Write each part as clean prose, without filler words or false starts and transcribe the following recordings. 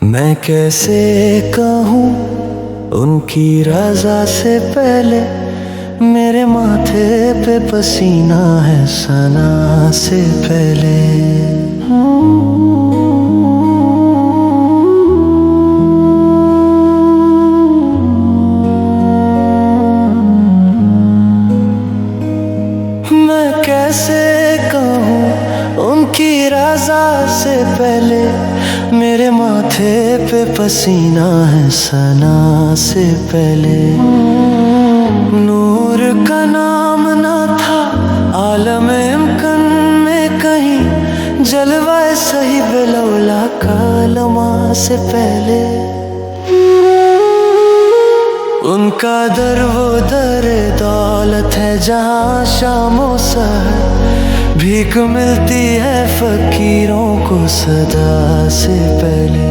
मैं कैसे कहूँ उनकी रज़ा से पहले मेरे माथे पे पसीना है सना से पहले। मैं कैसे कहूँ उनकी रज़ा से पहले मेरे माथे पे पसीना है सना से पहले। नूर का नाम ना था आलम इम्कन में कहीं, जलवा सही बिलौला कालमा से पहले। उनका दर वो दर दौलत है जहाँ शामों सहर भीख मिलती है फकीरों को सदा से पहले।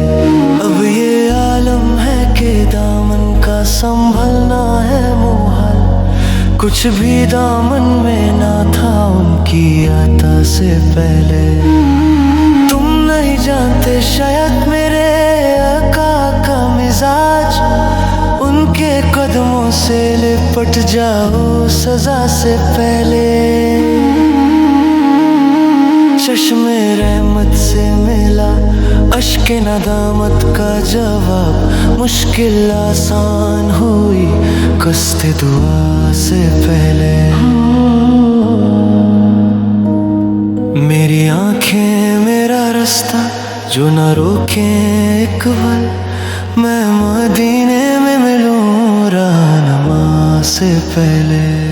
अब ये आलम है कि दामन का संभलना है मुहाल, कुछ भी दामन में ना था उनकी आता से पहले। तुम नहीं जानते शायद मेरे आका का मिजाज, उनके कदमों से लिपट जाओ सजा से पहले। चश्मे रहमत से मिला अश्के नदामत का जवाब, मुश्किल आसान हुई कस्ते दुआ से पहले। मेरी आंखें मेरा रास्ता जो न रोके एक पल, मैं मदीने में मिलूं रहनुमा से पहले।